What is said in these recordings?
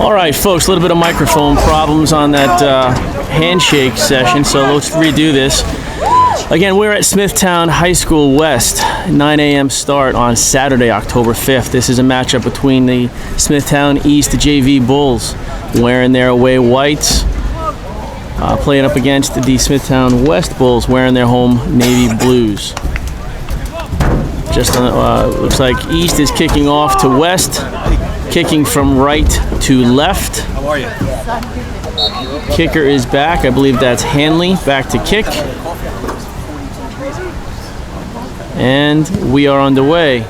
All right, folks, a little bit of microphone problems on that handshake session, so let's redo this. Again, we're at Smithtown High School West, 9 a.m. start on Saturday, October 5th. This is a matchup between the Smithtown East JV Bulls, wearing their away whites, playing up against the Smithtown West Bulls, wearing their home navy blues. Just looks like East is kicking off to West, kicking from right to left. How are you? Kicker is back. I believe that's Hanley, back to kick. And we are underway.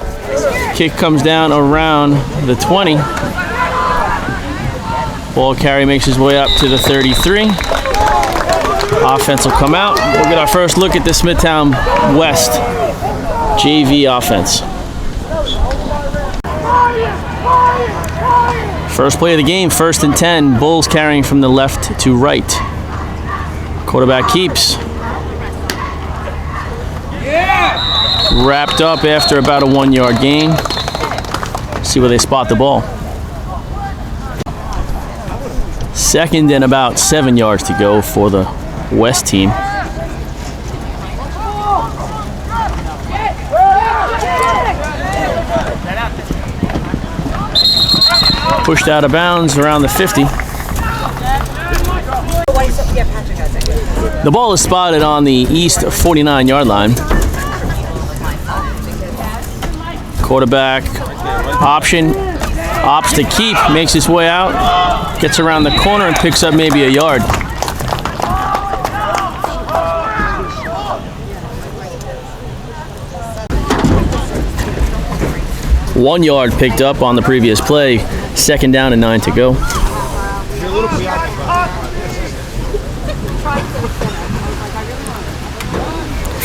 Kick comes down around the 20. Ball carry makes his way up to the 33. Offense will come out. We'll get our first look at the Smithtown West JV offense. First play of the game, 1st and 10. Bulls carrying from the left to right. Quarterback keeps. Wrapped up after about a 1-yard gain. See where they spot the ball. 2nd and about 7 yards to go for the West team. Pushed out of bounds around the 50. The ball is spotted on the East 49-yard line. Quarterback option, opts to keep, makes his way out, gets around the corner and picks up maybe a yard. One yard picked up on the previous play. 2nd down and 9 to go.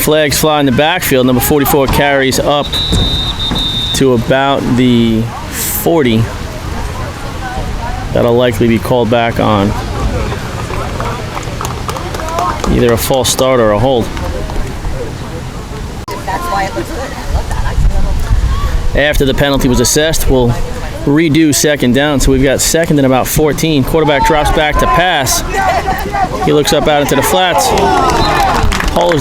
Flags fly in the backfield. Number 44 carries up to about the 40. That'll likely be called back on. Either a false start or a hold. After the penalty was assessed, we'll redo 2nd down. So we've got 2nd and about 14. Quarterback drops back to pass. He looks up out into the flats. Ball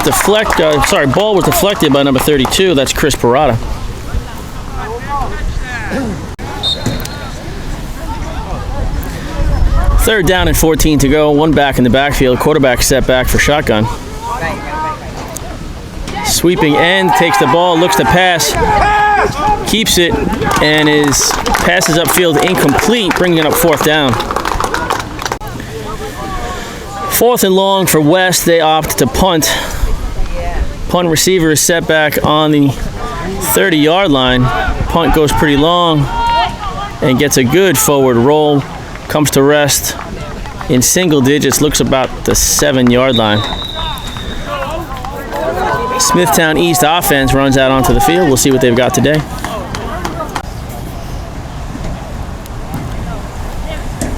was deflected by number 32. That's Chris Parada. Third down and 14 to go. One back in the backfield. Quarterback set back for shotgun. Sweeping end, takes the ball, looks to pass, keeps it, and his passes upfield incomplete, bringing it up 4th down. 4th and long for West. They opt to punt. Punt receiver is set back on the 30-yard line. Punt goes pretty long and gets a good forward roll. Comes to rest in single digits, looks about the 7-yard line. Smithtown East offense runs out onto the field. We'll see what they've got today.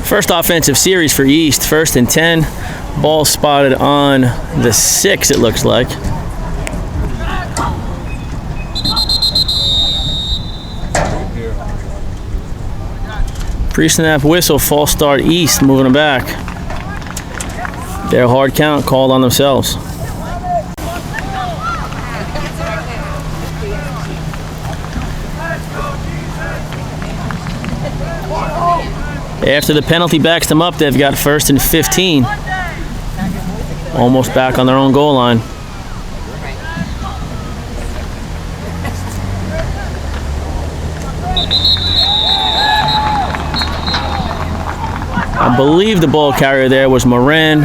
First offensive series for East, 1st and 10. Ball spotted on the 6, it looks like. Pre-snap whistle, false start East, moving them back. Their hard count called on themselves. After the penalty backs them up, they've got 1st and 15. Almost back on their own goal line. I believe the ball carrier there was Moran,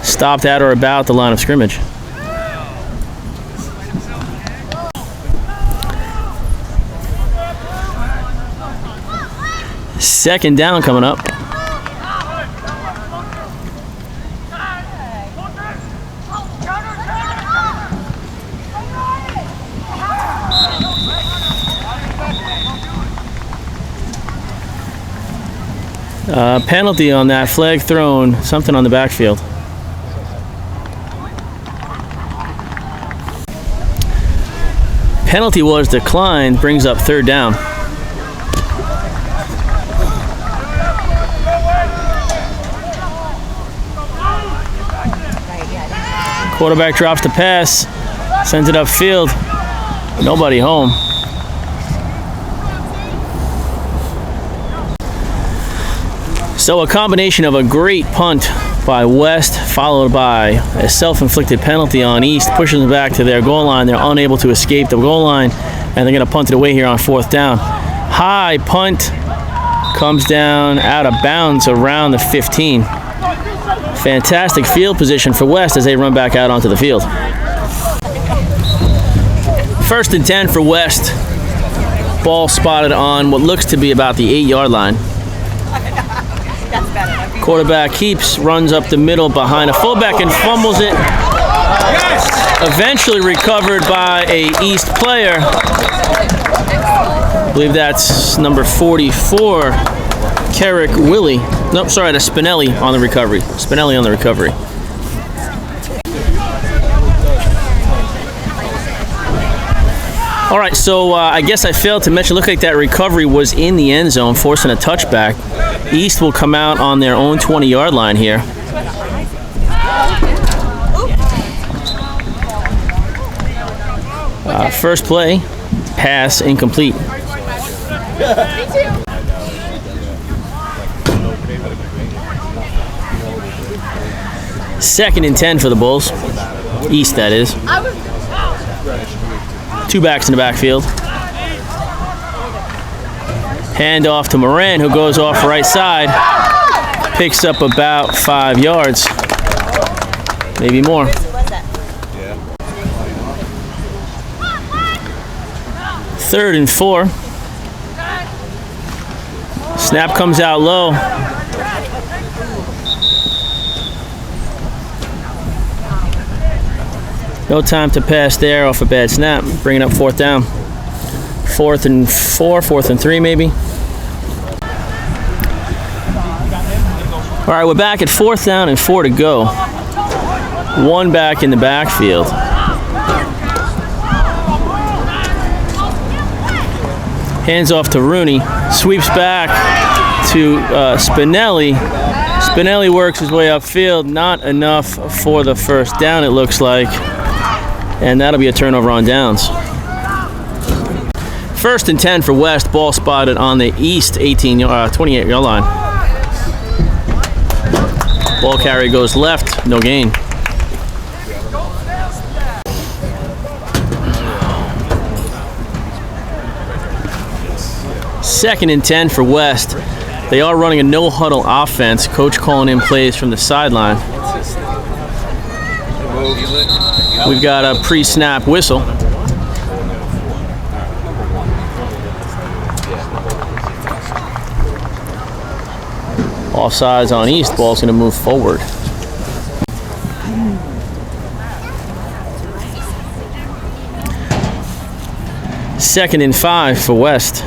stopped at or about the line of scrimmage. Second down coming up. Penalty on that, flag thrown, something on the backfield. Penalty was declined, brings up 3rd down. Quarterback drops the pass, sends it upfield. Nobody home. So a combination of a great punt by West, followed by a self-inflicted penalty on East, pushes them back to their goal line. They're unable to escape the goal line, and they're going to punt it away here on 4th down. High punt comes down out of bounds around the 15. Fantastic field position for West as they run back out onto the field. 1st and 10 for West. Ball spotted on what looks to be about the 8-yard line. Quarterback keeps, runs up the middle behind a fullback and fumbles it. Eventually recovered by a East player. I believe that's number 44, Carrick Willie. Nope, sorry, that's Spinelli on the recovery. Spinelli on the recovery. All right, so I guess I failed to mention, looked like that recovery was in the end zone, forcing a touchback. East will come out on their own 20-yard line here. First play, pass incomplete. Second and 10 for the Bulls. East, that is. 2 backs in the backfield. Hand off to Moran, who goes off right side. Picks up about 5 yards. Maybe more. Third and 4. Snap comes out low. No time to pass there off a bad snap. Bringing up 4th down. 4th and 4, 4th and 3 maybe. All right, we're back at 4th down and 4 to go. 1 back in the backfield. Hands off to Rooney. Sweeps back to Spinelli. Spinelli works his way upfield. Not enough for the 1st down, it looks like. And that'll be a turnover on downs. 1st and 10 for West. Ball spotted on the East 28-yard line. Ball carry goes left. No gain. Second and 10 for West. They are running a no-huddle offense. Coach calling in plays from the sideline. We've got a pre-snap whistle. Offsides on East. Ball's going to move forward. Second and 5 for West.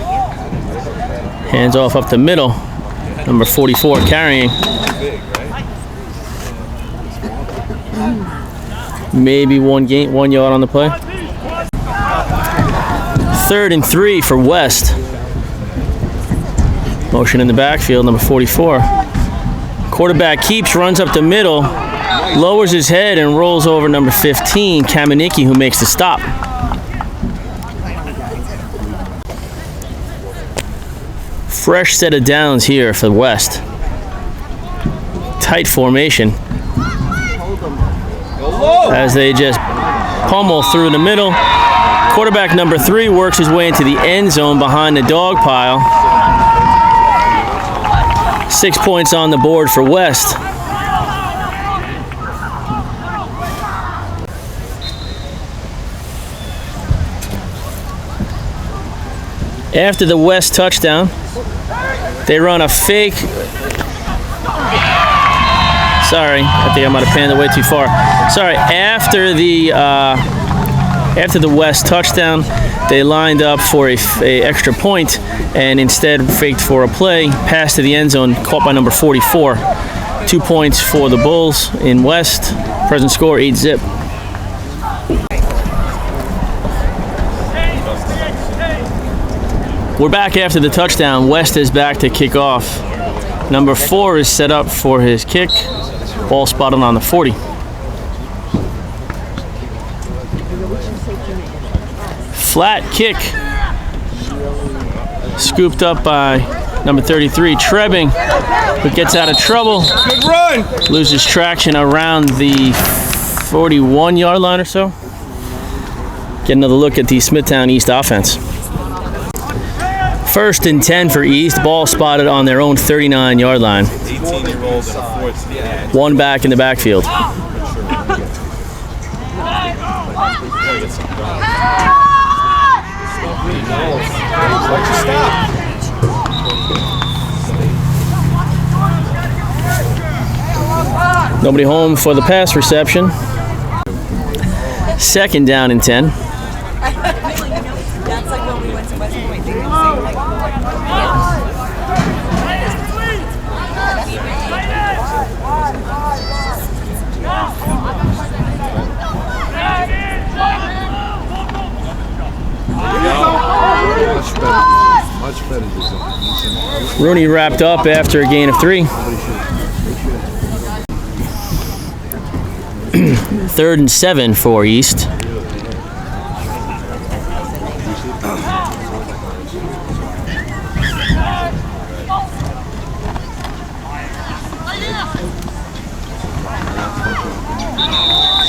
Hands off up the middle. Number 44 carrying. Maybe 1 yard on the play. 3rd and 3 for West. Motion in the backfield, number 44. Quarterback keeps, runs up the middle, lowers his head and rolls over number 15, Kamenicki, who makes the stop. Fresh set of downs here for West. Tight formation. As they just pummel through the middle. Quarterback number 3 works his way into the end zone behind the dog pile. 6 points on the board for West. After the West touchdown, they run a fake. Sorry, I think I might have panned it way too far. Sorry, after the West touchdown, they lined up for a extra point and instead faked for a play, pass to the end zone, caught by number 44. 2 points for the Bulls in West. Present score 8-zip. We're back after the touchdown. West is back to kick off. Number 4 is set up for his kick. Ball spotted on the 40. Flat kick. Scooped up by number 33, Trebbing, who gets out of trouble. Good run. Loses traction around the 41-yard line or so. Get another look at the Smithtown East offense. 1st and 10 for East. Ball spotted on their own 39-yard line. 18-year-old and a fourth dad. One back in the backfield. Nobody home for the pass reception. 2nd down and 10. That's like when we went to West Point. They did the same like, Much better. Rooney wrapped up after a gain of 3. 3rd and 7 for East.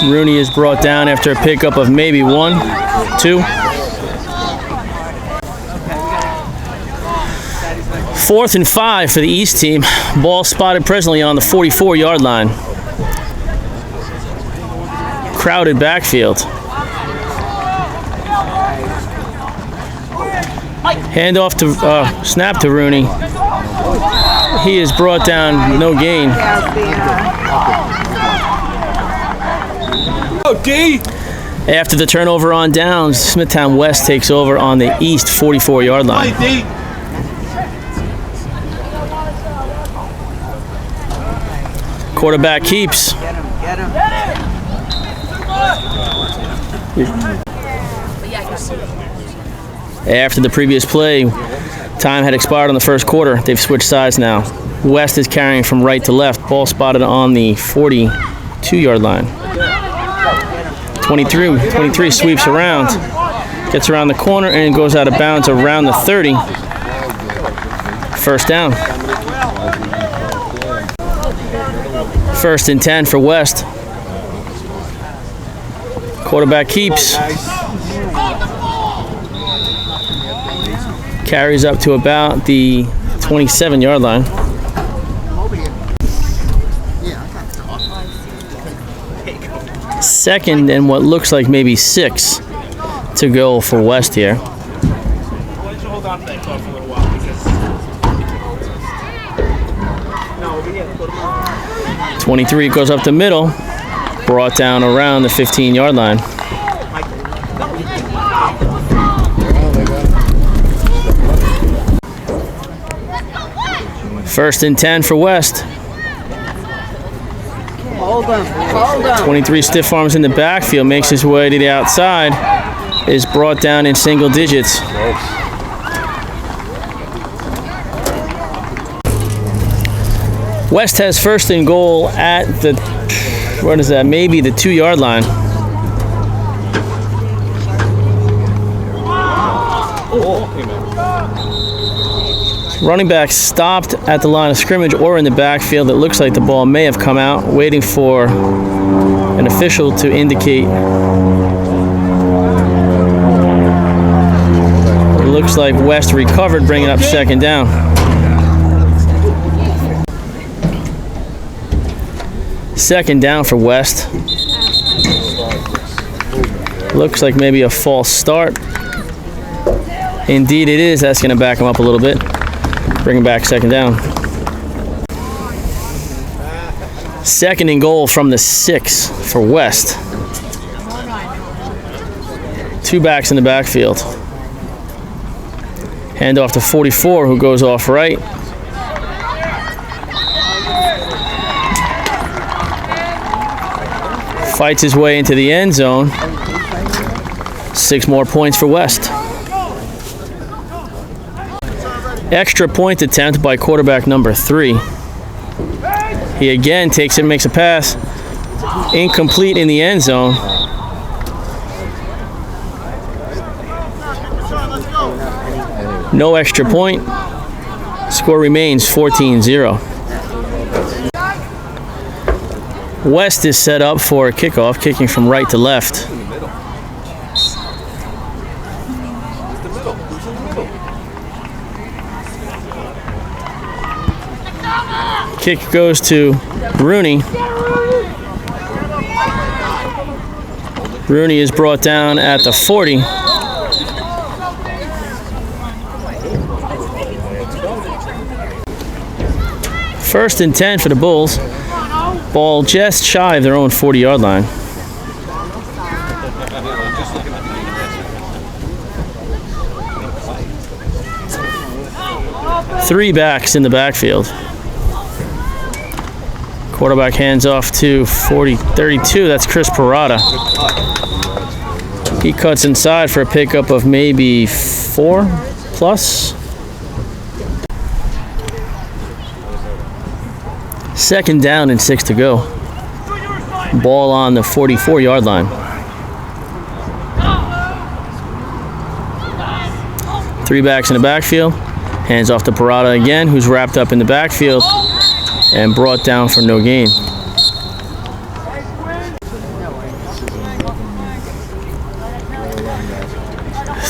Rooney is brought down after a pickup of maybe 1, 2. 4th and 5 for the East team. Ball spotted presently on the 44-yard line. Crowded backfield. Handoff to snap to Rooney. He is brought down, no gain. Oh, D. After the turnover on downs, Smithtown West takes over on the East 44-yard line. D. Quarterback keeps. After the previous play, time had expired on the first quarter. They've switched sides now. West is carrying from right to left. Ball spotted on the 42-yard line. 23 sweeps around, gets around the corner, and goes out of bounds around the 30. 1st down. 1st and 10 for West. Quarterback keeps. Carries up to about the 27-yard line. Second and what looks like maybe 6 to go for West here. Why don't you hold on to that car for a little while? 23 goes up the middle, brought down around the 15-yard line. First and 10 for West. hold them. 23 stiff arms in the backfield, makes his way to the outside, is brought down in single digits. West has 1st and goal at the, what is that, maybe the 2-yard line. Running back stopped at the line of scrimmage or in the backfield. It looks like the ball may have come out, waiting for an official to indicate. It looks like West recovered, bringing up 2nd down. Second down for West. Looks like maybe a false start. Indeed it is. That's going to back him up a little bit. Bring him back 2nd down. 2nd and goal from the 6 for West. 2 backs in the backfield. Hand off to 44, who goes off right. Fights his way into the end zone. 6 more points for West. Extra point attempt by quarterback number 3. He again takes it, makes a pass. Incomplete in the end zone. No extra point. Score remains 14-0. West is set up for a kickoff, kicking from right to left. Kick goes to Rooney. Rooney is brought down at the 40. First and 10 for the Bulls. Ball just shy of their own 40-yard line. Three backs in the backfield. Quarterback hands off to 32. That's Chris Parada. He cuts inside for a pickup of maybe 4 plus. Second down and 6 to go. Ball on the 44-yard line. Three backs in the backfield. Hands off to Parada again, who's wrapped up in the backfield and brought down for no gain.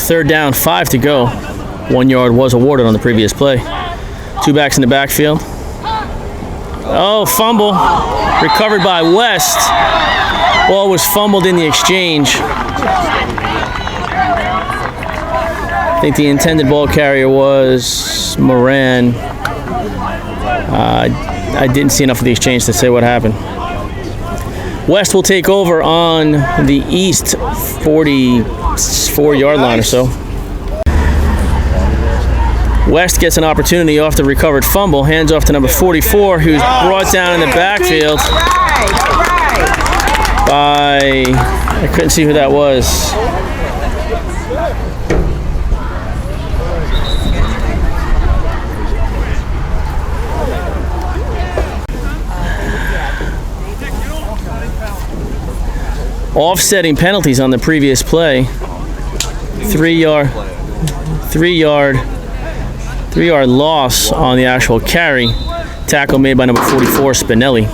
Third down, 5 to go. 1 yard was awarded on the previous play. Two backs in the backfield. Oh, fumble. Recovered by West. Ball was fumbled in the exchange. I think the intended ball carrier was Moran. I didn't see enough of the exchange to say what happened. West will take over on the east 44-yard line or so. West gets an opportunity off the recovered fumble. Hands off to number 44, who's brought down in the backfield by, I couldn't see who that was. Offsetting penalties on the previous play. 3 yard loss on the actual carry. Tackle made by number 44, Spinelli.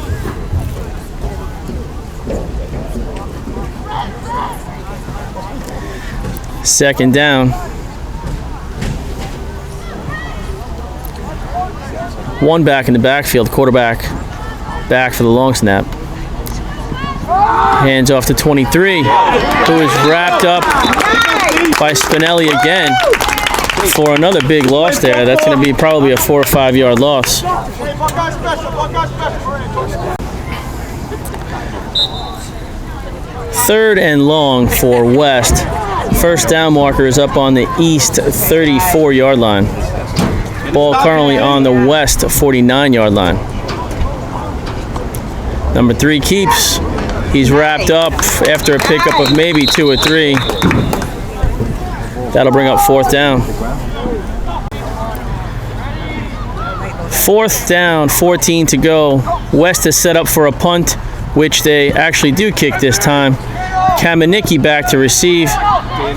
Second down. One back in the backfield, quarterback back for the long snap. Hands off to 23, who is wrapped up by Spinelli again for another big loss there. That's going to be probably a 4 or 5 yard loss. Third and long for West. First down marker is up on the east 34-yard line. Ball currently on the west 49-yard line. Number 3 keeps. He's wrapped up after a pickup of maybe 2 or 3. That'll bring up fourth down. Fourth down, 14 to go. West is set up for a punt, which they actually do kick this time. Kamenicki back to receive.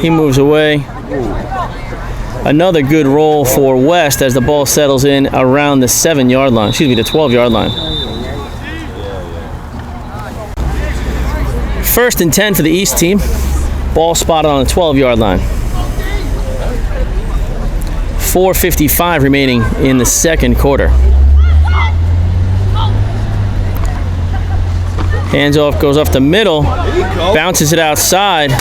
He moves away. Another good roll for West as the ball settles in around the 7-yard line. Excuse me, the 12-yard line. First and 10 for the East team. Ball spotted on the 12-yard line. 4:55 remaining in the second quarter. Hands off, goes off the middle, bounces it outside.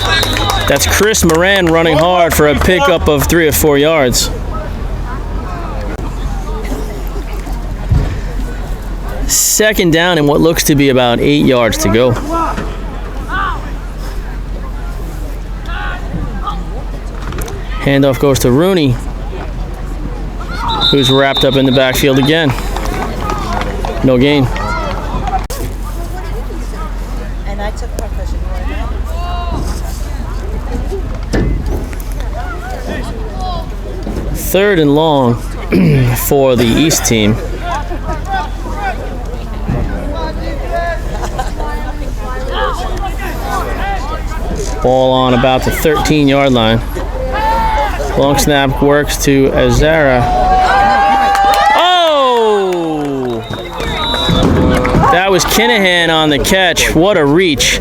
That's Chris Moran running hard for a pickup of 3 or 4 yards. Second down and what looks to be about 8 yards to go. Handoff goes to Rooney, who's wrapped up in the backfield again. No gain. And I took my question. Third and long for the East team. Ball on about the 13-yard line. Long snap works to Azara. Oh! That was Kinahan on the catch. What a reach.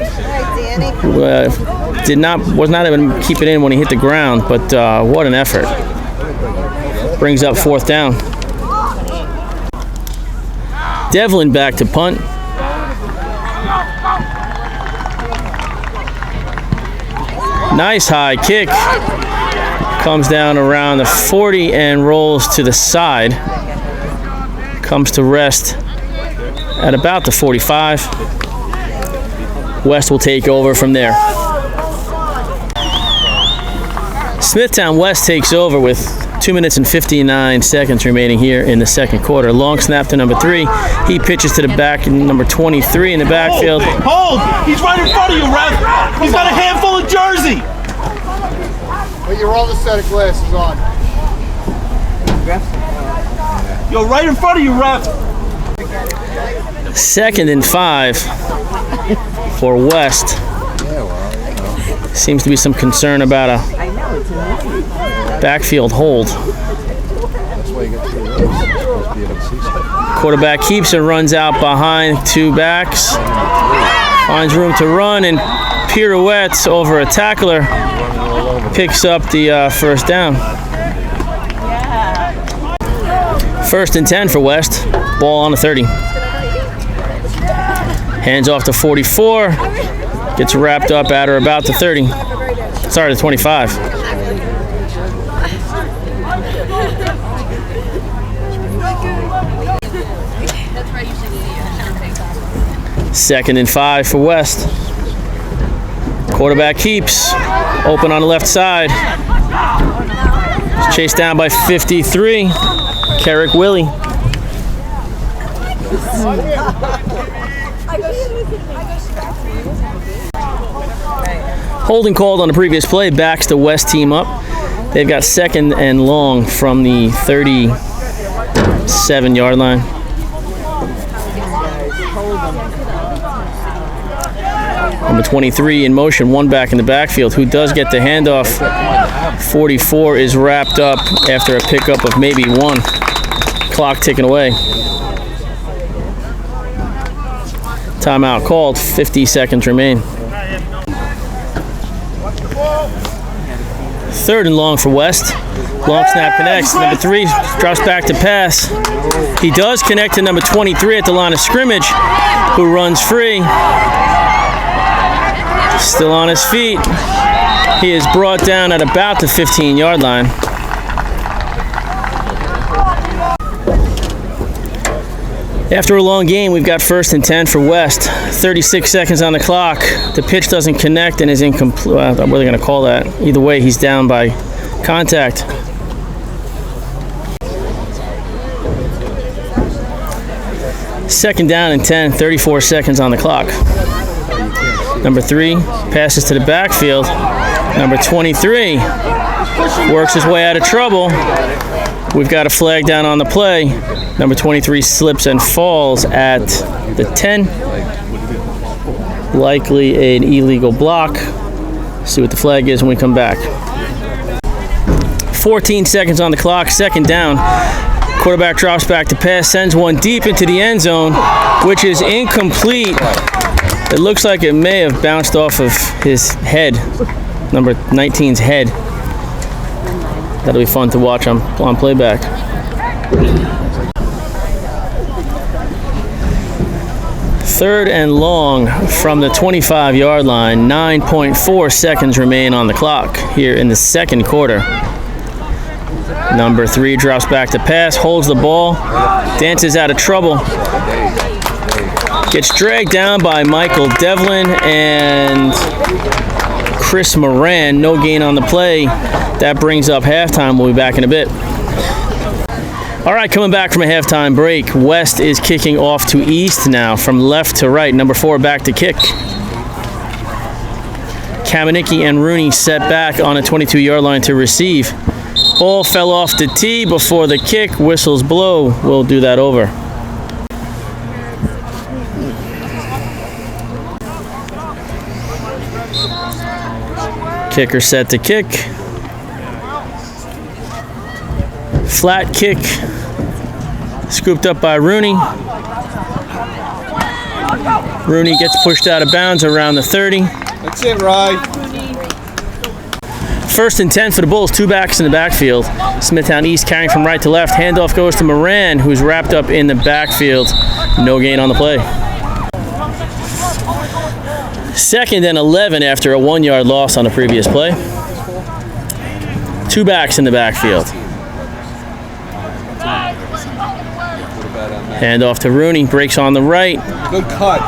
Was not able to keep it in when he hit the ground, but what an effort. Brings up 4th down. Devlin back to punt. Nice high kick. Comes down around the 40 and rolls to the side. Comes to rest at about the 45. West will take over from there. Smithtown West takes over with 2 minutes and 59 seconds remaining here in the second quarter. Long snap to number 3. He pitches to the back, number 23 in the backfield. Hold! He's right in front of you, ref! He's got a handful of jersey! Put your other set of glasses on. Yo, right in front of you, ref! 2nd and 5 for West. Seems to be some concern about a backfield hold. Quarterback keeps and runs out behind 2 backs. Finds room to run and pirouettes over a tackler. Picks up the 1st down. 1st and 10 for West. Ball on the 30. Hands off to 44. Gets wrapped up at or about the 30. Sorry, the 25. Second and 5 for West. Quarterback keeps. Open on the left side. Chased down by 53. Carrick Willie. Holding called on the previous play. Backs the West team up. They've got 2nd and long from the 37-yard line. Number 23 in motion, 1 back in the backfield, who does get the handoff. 44 is wrapped up after a pickup of maybe 1. Clock ticking away. Timeout called. 50 seconds remain. 3rd and long for West. Long snap connects. Number 3 drops back to pass. He does connect to number 23 at the line of scrimmage, who runs free. Still on his feet. He is brought down at about the 15-yard line. After a long game, we've got 1st and 10 for West. 36 seconds on the clock. The pitch doesn't connect and is incomplete. What are they going to call that? Either way, he's down by contact. Second down and 10, 34 seconds on the clock. Number 3 passes to the backfield. Number 23 works his way out of trouble. We've got a flag down on the play. Number 23 slips and falls at the 10. Likely an illegal block. See what the flag is when we come back. 14 seconds on the clock, 2nd down. Quarterback drops back to pass, sends one deep into the end zone, which is incomplete. It looks like it may have bounced off of his head, number 19's head. That'll be fun to watch on playback. Third and long from the 25-yard line. 9.4 seconds remain on the clock here in the second quarter. Number 3 drops back to pass, holds the ball, dances out of trouble. Gets dragged down by Michael Devlin and Chris Moran. No gain on the play. That brings up halftime. We'll be back in a bit. All right, coming back from a halftime break. West is kicking off to East now, from left to right. Number 4 back to kick. Kamenicki and Rooney set back on a 22-yard line to receive. Ball fell off the tee before the kick. Whistles blow. We'll do that over. Kicker set to kick. Flat kick, scooped up by Rooney. Rooney gets pushed out of bounds around the 30. That's it, Rye. 1st and 10 for the Bulls, 2 backs in the backfield. Smithtown East carrying from right to left. Handoff goes to Moran, who's wrapped up in the backfield. No gain on the play. 2nd and 11 after a 1-yard loss on the previous play. 2 backs in the backfield. Handoff to Rooney, breaks on the right. Good cut.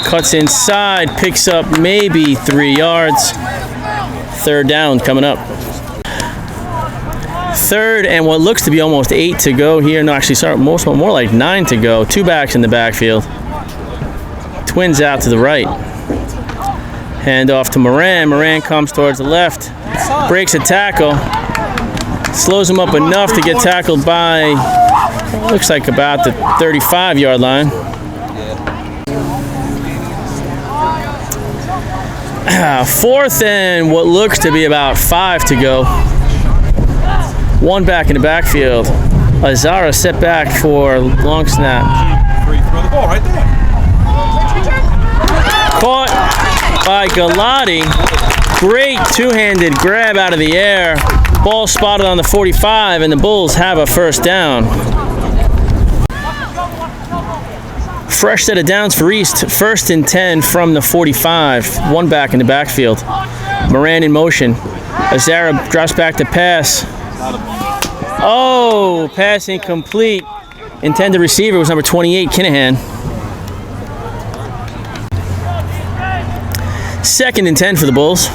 Cuts inside, picks up maybe 3 yards. 3rd down coming up. 3rd and what looks to be almost 8 to go here. No, actually, sorry, more like 9 to go. 2 backs in the backfield. Twins out to the right. Handoff to Moran. Moran comes towards the left. Breaks a tackle. Slows him up enough to get tackled by, looks like about the 35-yard line. 4th and what looks to be about 5 to go. 1 back in the backfield. Azara set back for long snap. Throw the ball right there. Caught by Galati. Great two-handed grab out of the air. Ball spotted on the 45, and the Bulls have a 1st down. Fresh set of downs for East. 1st and 10 from the 45. 1 back in the backfield. Moran in motion. Azara drops back to pass. Oh, pass incomplete. Intended receiver was number 28, Kinahan. 2nd and 10 for the Bulls.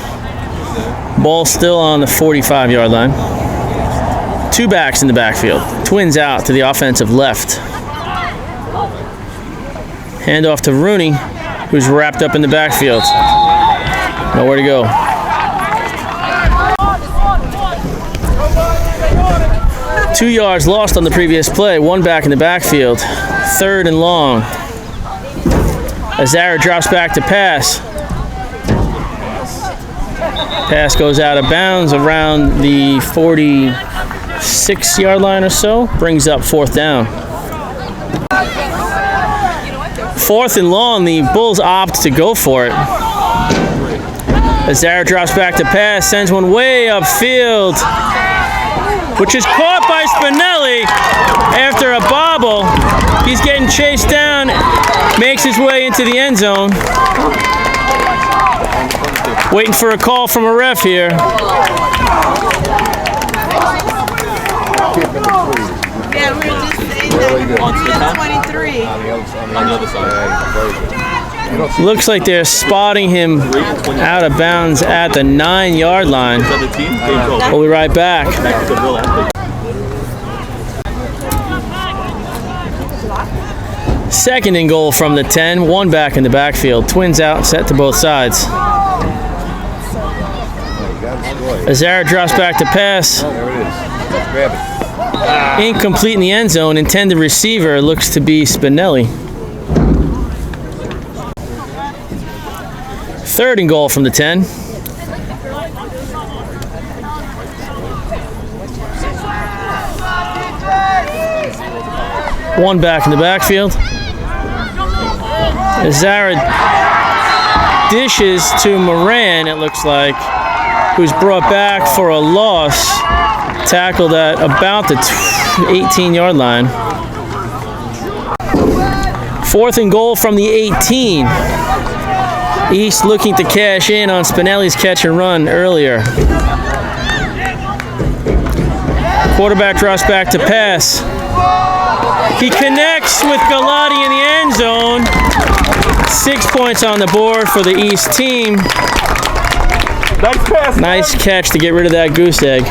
Ball still on the 45-yard line. 2 backs in the backfield. Twins out to the offensive left. Handoff to Rooney, who's wrapped up in the backfield. Nowhere to go. Two yards lost on the previous play. 1 back in the backfield. 3rd and long. Azara drops back to pass. Pass goes out of bounds around the 46-yard line or so. Brings up 4th down. 4th and long, the Bulls opt to go for it. Azara drops back to pass, sends one way upfield, which is caught by Spinelli after a bobble. He's getting chased down, makes his way into the end zone. Waiting for a call from a ref here. Yeah, we were just saying that. 23. On the other side. Looks like they're spotting him out of bounds at the 9-yard line. We'll be right back. 2nd and goal from the 10. 1 back in the backfield. Twins out, set to both sides. Azara drops back to pass. Incomplete in the end zone. Intended receiver looks to be Spinelli. 3rd and goal from the 10. One back in the backfield. Azara dishes to Moran, it looks like, who's brought back for a loss. Tackled at about the 18-yard line. 4th and goal from the 18. East looking to cash in on Spinelli's catch and run earlier. Quarterback drops back to pass. He connects with Galati in the end zone. 6 points on the board for the East team. Nice pass. Nice catch to get rid of that goose egg.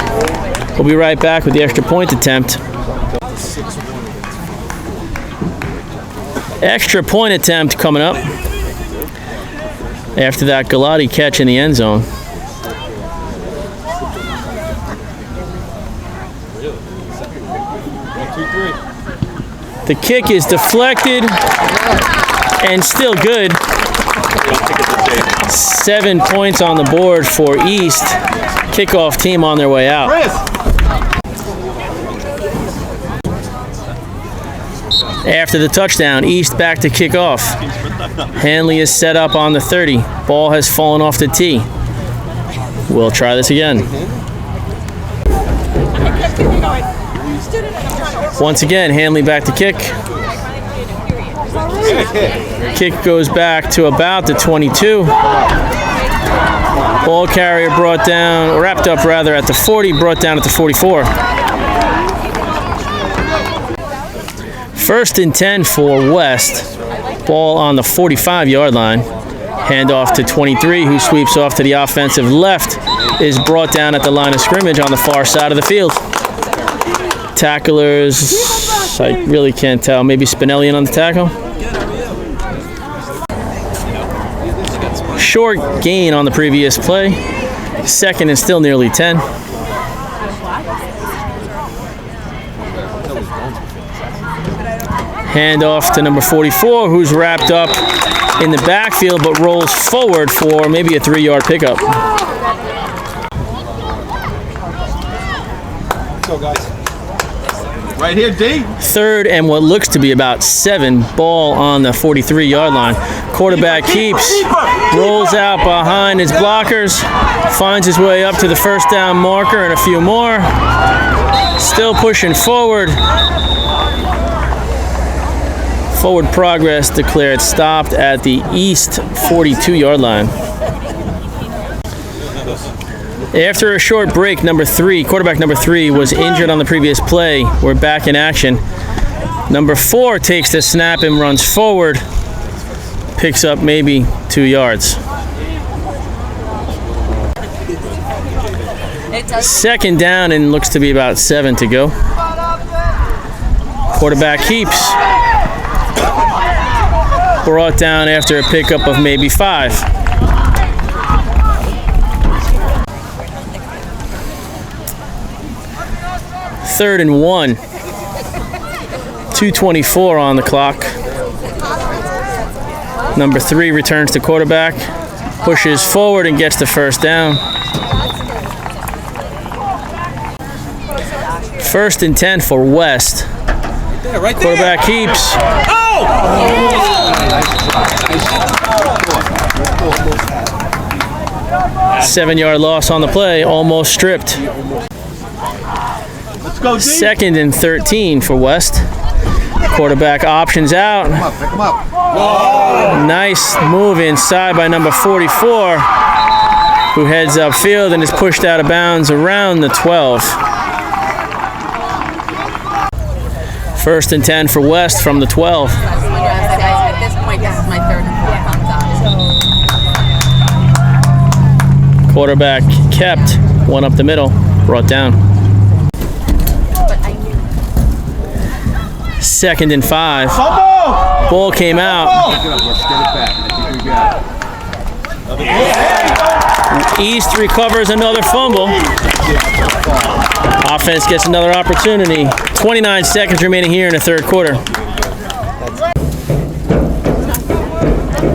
We'll be right back with the extra point attempt. Extra point attempt coming up after that Galati catch in the end zone. The kick is deflected and still good. 7 points on the board for East. Kickoff team on their way out. After the touchdown, East back to kick off. Hanley is set up on the 30. Ball has fallen off the tee. We'll try this again. Once again, Hanley back to kick. Kick goes back to about the 22. Ball carrier brought down, or wrapped up rather, at the 40, brought down at the 44. First and 10 for West. Ball on the 45-yard line. Handoff to 23, who sweeps off to the offensive left, is brought down at the line of scrimmage on the far side of the field. Tacklers, I really can't tell. Maybe Spinelli on the tackle. Short gain on the previous play. Second and still nearly 10. Handoff to number 44, who's wrapped up in the backfield but rolls forward for maybe a 3-yard pickup. Let's go, guys. Right here, D. Third and what looks to be about 7. Ball on the 43-yard line. Quarterback keeps, rolls out behind his blockers, finds his way up to the first down marker and a few more. Still pushing forward. Forward progress declared stopped at the East 42-yard line. After a short break, quarterback number 3 was injured on the previous play. We're back in action. Number 4 takes the snap and runs forward. Picks up maybe 2 yards. Second down and looks to be about 7 to go. Quarterback keeps. Brought down after a pickup of maybe 5. Third and 1. 2:24 on the clock. Number 3 returns to quarterback, pushes forward and gets the first down. First and 10 for West. Right there. Quarterback keeps. Oh! 7-yard loss on the play, almost stripped. Let's go, D. Second and 13 for West. Quarterback options out. Pick him up. Nice move inside by number 44, who heads upfield and is pushed out of bounds around the 12. First and 10 for West from the 12. At this point, this is my third and fourth. Quarterback kept, one up the middle, brought down. Second and 5. Fumble! Ball came out. East recovers another fumble. Offense gets another opportunity. 29 seconds remaining here in the third quarter.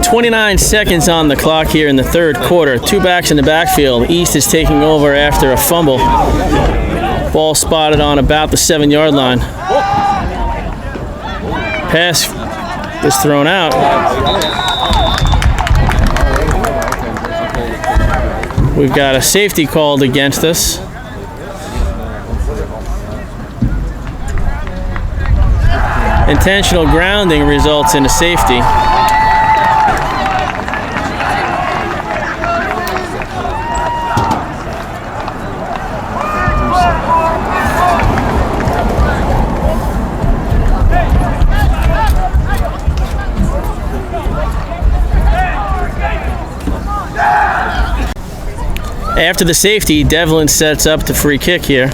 29 seconds on the clock here in the third quarter. 2 backs in the backfield. East is taking over after a fumble. Ball spotted on about the 7-yard line. Pass is thrown out. We've got a safety called against us. Intentional grounding results in a safety. After the safety, Devlin sets up the free kick here.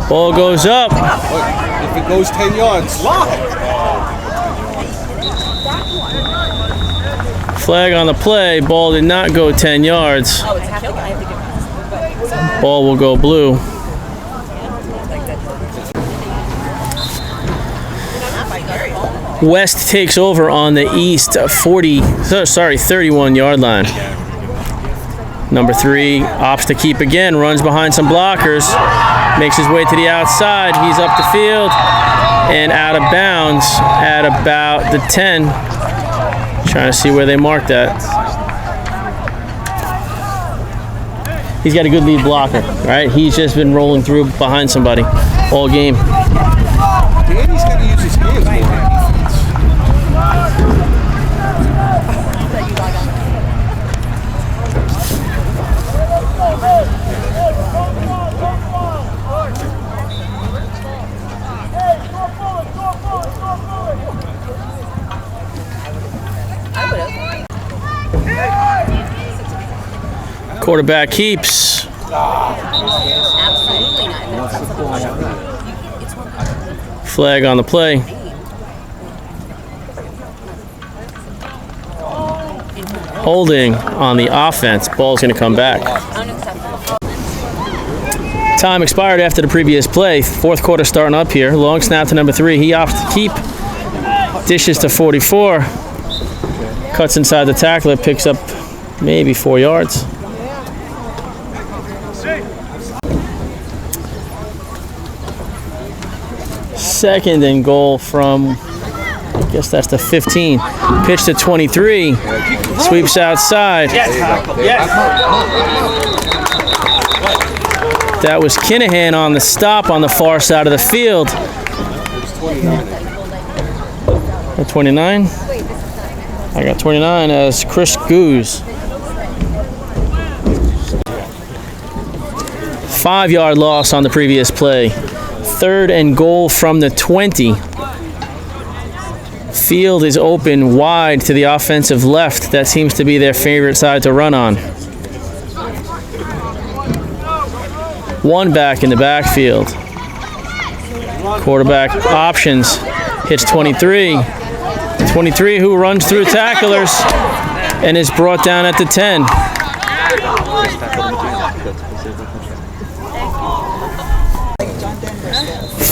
Ball goes up. If it goes 10 yards, lock it. Flag on the play. Ball did not go 10 yards. Ball will go blue. West takes over on the East 31-yard line. Number 3 opts to keep again, runs behind some blockers, makes his way to the outside. He's up the field and out of bounds at about the 10. Trying to see where they marked that. He's got a good lead blocker, right? He's just been rolling through behind somebody all game. Danny's got to use his hands more. Quarterback keeps. Flag on the play. Holding on the offense. Ball's going to come back. Time expired after the previous play. Fourth quarter starting up here. Long snap to number 3. He opts to keep. Dishes to 44. Cuts inside the tackler. Picks up maybe 4 yards. Second and goal from, I guess that's the 15. Pitch to 23. Sweeps outside. That was Kinahan on the stop on the far side of the field. 29? I got 29 as Chris Goose. 5-yard loss on the previous play. Third and goal from the 20. Field is open wide to the offensive left. That seems to be their favorite side to run on. One back in the backfield. Quarterback options. Hits 23. 23 who runs through tacklers and is brought down at the 10.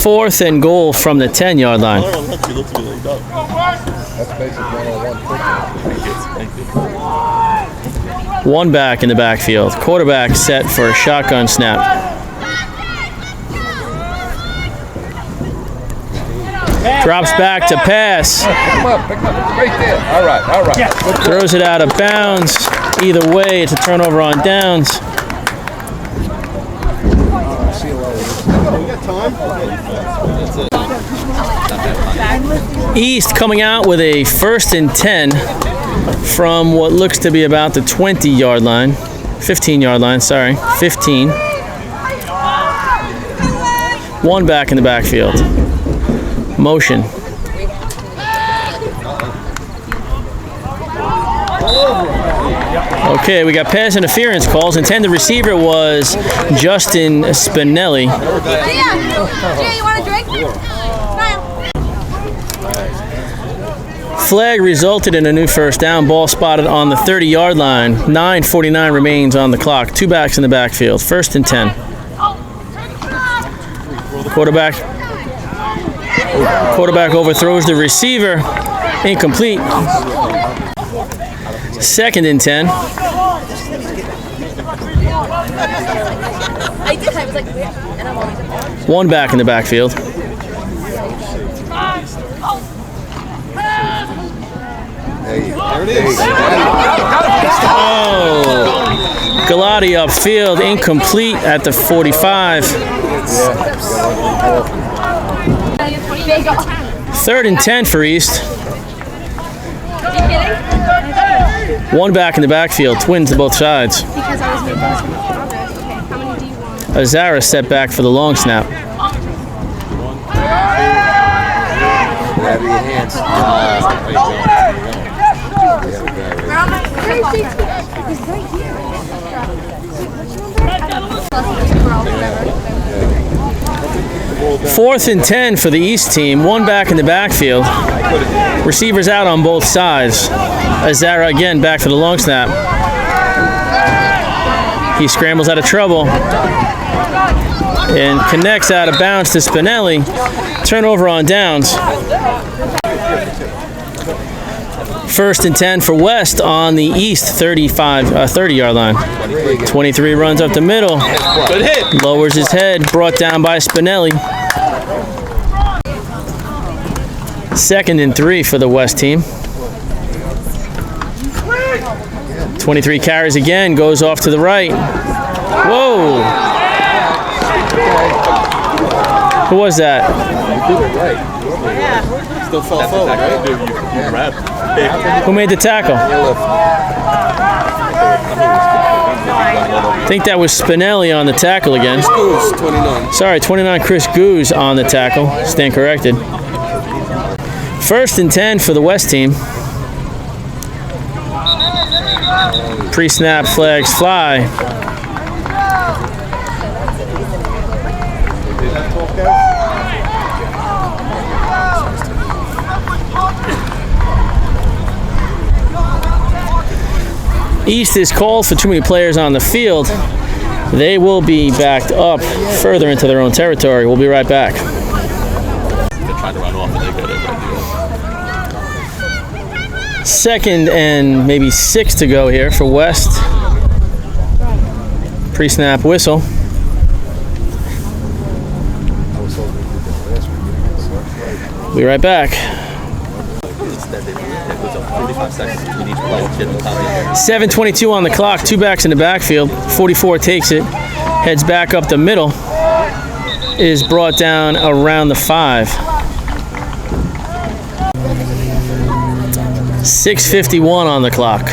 Fourth and goal from the 10-yard line. One back in the backfield. Quarterback set for a shotgun snap. Drops back to pass. Come up, pick up, right there. All right. Throws it out of bounds. Either way, it's a turnover on downs. East coming out with a 1st and 10 from what looks to be about the 20-yard line. 15-yard line, sorry. 15. One back in the backfield. Motion. Okay, we got pass interference calls. Intended receiver was Justin Spinelli. Yeah, you want a drink? Flag resulted in a new first down. Ball spotted on the 30-yard line. 9:49 remains on the clock. Two backs in the backfield. 1st and 10. Quarterback overthrows the receiver. Incomplete. 2nd and 10. One back in the backfield. Oh, Galati upfield, incomplete at the 45. 3rd and 10 for East. One back in the backfield, twins to both sides. Azara set back for the long snap. Fourth and 10 for the East team. One back in the backfield. Receivers out on both sides. Azara again back for the long snap. He scrambles out of trouble and connects out of bounds to Spinelli. Turnover on downs. First and 10 for West on the East 30-yard line. 23 runs up the middle. Good hit. Lowers his head. Brought down by Spinelli. Second and 3 for the West team. 23 carries again. Goes off to the right. Whoa. Who was that? Still fell forward, right? Who made the tackle? I think that was Spinelli on the tackle again. Goose, 29. Sorry, 29 Chris Goose on the tackle. Stand corrected. First and 10 for the West team. Pre-snap flags fly. East is called for too many players on the field. They will be backed up further into their own territory. We'll be right back. They're trying to run off and they got it. Second and maybe 6 to go here for West. Pre-snap whistle. Be right back. 7:22 on the clock. 2 backs in the backfield. 44 takes it. Heads back up the middle. Is brought down around the 5. 6:51 on the clock.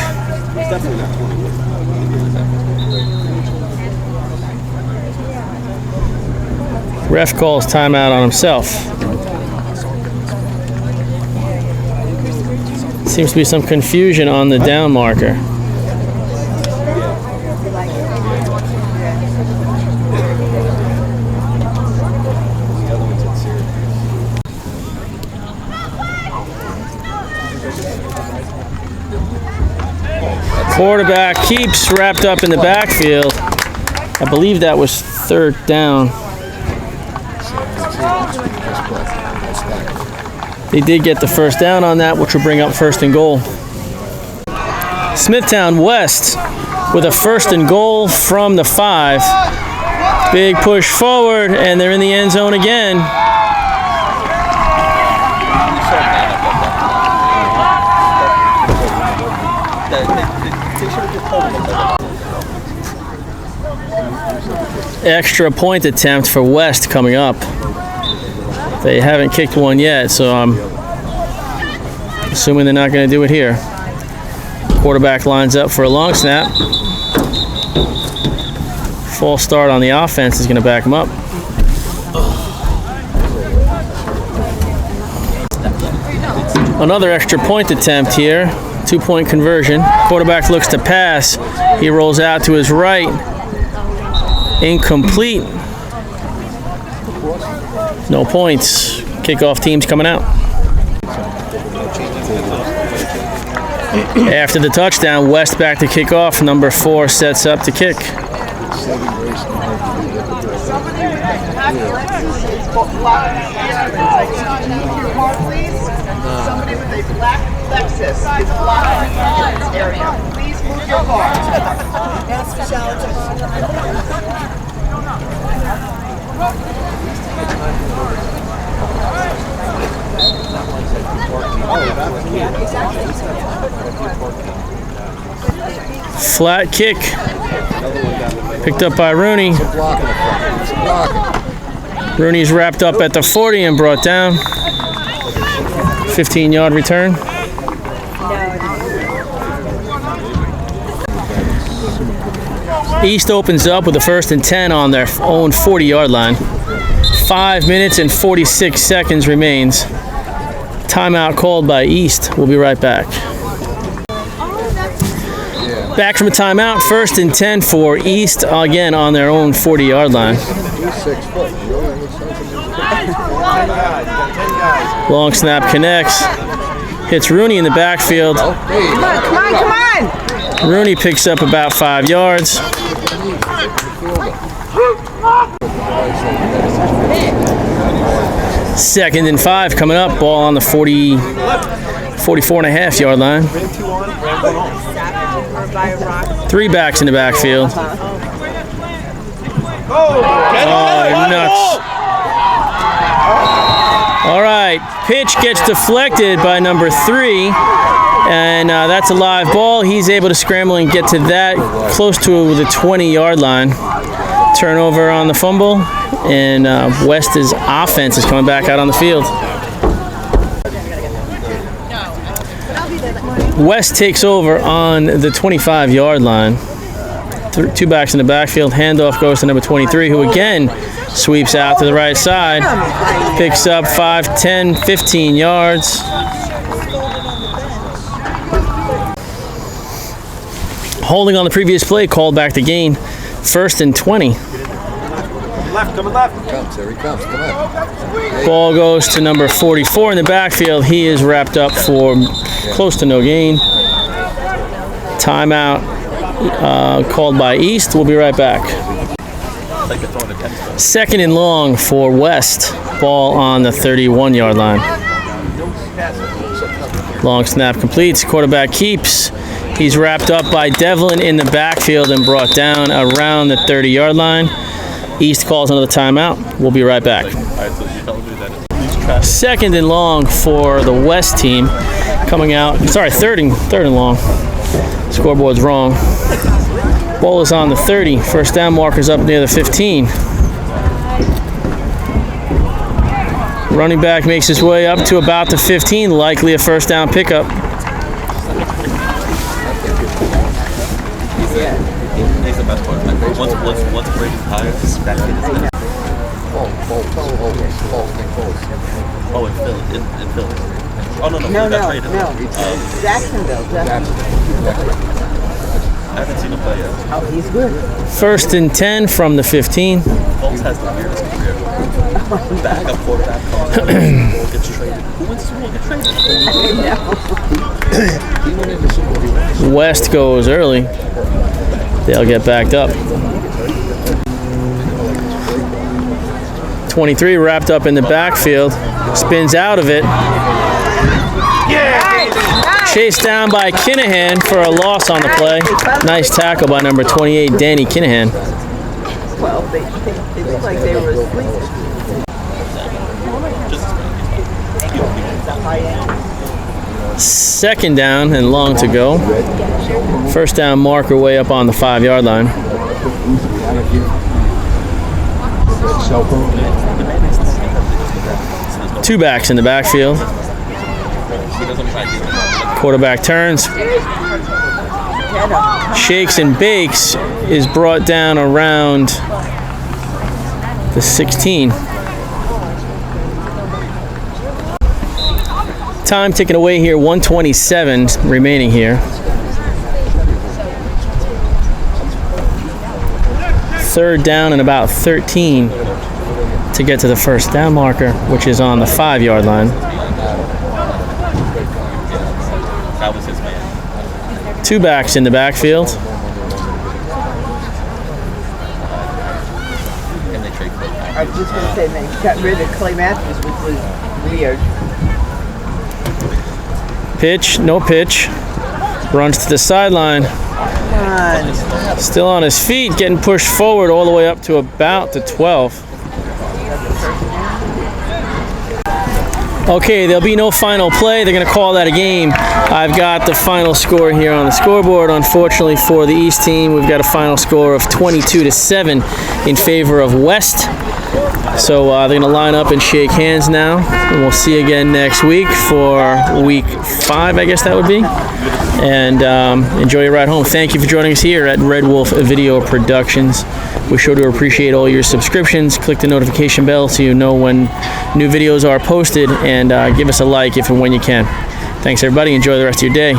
Ref calls timeout on himself. Seems to be some confusion on the down marker. Quarterback keeps wrapped up in the backfield. I believe that was third down. They did get the first down on that, which will bring up first and goal. Smithtown West with a first and goal from the 5. Big push forward, and they're in the end zone again. Extra point attempt for West coming up. They haven't kicked one yet, so I'm assuming they're not going to do it here. Quarterback lines up for a long snap. False start on the offense is going to back him up. Another extra point attempt here. 2-point conversion. Quarterback looks to pass. He rolls out to his right. Incomplete. No points. Kickoff team's coming out. After the touchdown, West back to kick off. Number 4 sets up to kick. Somebody with a black Lexus is blocking the entrance area. Please move your car. Flat kick. Picked up by Rooney. Rooney's wrapped up at the 40 and brought down. 15-yard return. East opens up with a first and 10 on their own 40-yard line. 5 minutes and 46 seconds remains. Timeout called by East. We'll be right back. Back from a timeout. First and 10 for East, again on their own 40-yard line. Long snap connects. Hits Rooney in the backfield. Come on. Rooney picks up about 5 yards. Second and 5 coming up. Ball on the 45 44.5 yard line. 3 backs in the backfield. Oh, nuts. All right, pitch gets deflected by number 3, and that's a live ball. He's able to scramble and get to that close to the 20-yard line. Turnover on the fumble, and West's offense is coming back out on the field. West takes over on the 25-yard line. 2 backs in the backfield. Handoff goes to number 23, who again sweeps out to the right side. Picks up 5, 10, 15 yards. Holding on the previous play, called back the gain. 1st and 20. Left, coming left. Here he comes. Come on. Ball goes to number 44 in the backfield. He is wrapped up for close to no gain. Timeout called by East. We'll be right back. 2nd and long for West. Ball on the 31-yard line. Long snap completes. Quarterback keeps. He's wrapped up by Devlin in the backfield and brought down around the 30-yard line. East calls another timeout. We'll be right back. 2nd and long for the West team. Coming out. Sorry, third and long. Scoreboard's wrong. Ball is on the 30. First down marker's up near the 15. Running back makes his way up to about the 15. Likely a first down pickup. He's the best part. Once Brady's higher, that kid is there. Oh, in Philly. Oh, no. No. Jacksonville. I haven't seen him play yet. Oh, he's good. 1st and 10 from the 15. Foles has the weirdest career. Backup quarterback comes out, gets traded. Who wins the Super Bowl? Gets traded. West goes early. They'll get backed up. 23 wrapped up in the backfield. Spins out of it. Chased down by Kinahan for a loss on the play. Nice tackle by number 28, Danny Kinahan. Well, they look like they were asleep. Second down and long to go. First down marker way up on the 5-yard line. Two backs in the backfield. Quarterback turns. Shakes and bakes is brought down around the 16. Time ticking away here, 1:27 remaining here. Third down and about 13 to get to the first down marker, which is on the 5-yard line. That was his man. Two backs in the backfield. And they trade Clay. I was just going to say, they got rid of Clay Matthews, which was weird. Pitch, no pitch. Runs to the sideline. Still on his feet, getting pushed forward all the way up to about the 12. Okay, there'll be no final play. They're going to call that a game. I've got the final score here on the scoreboard. Unfortunately for the East team, we've got a final score of 22-7 in favor of West. So they're going to line up and shake hands now. And we'll see you again next week for week 5, I guess that would be. And enjoy your ride home. Thank you for joining us here at Red Wolf Video Productions. We sure do appreciate all your subscriptions. Click the notification bell so you know when new videos are posted, and give us a like if and when you can. Thanks, everybody. Enjoy the rest of your day.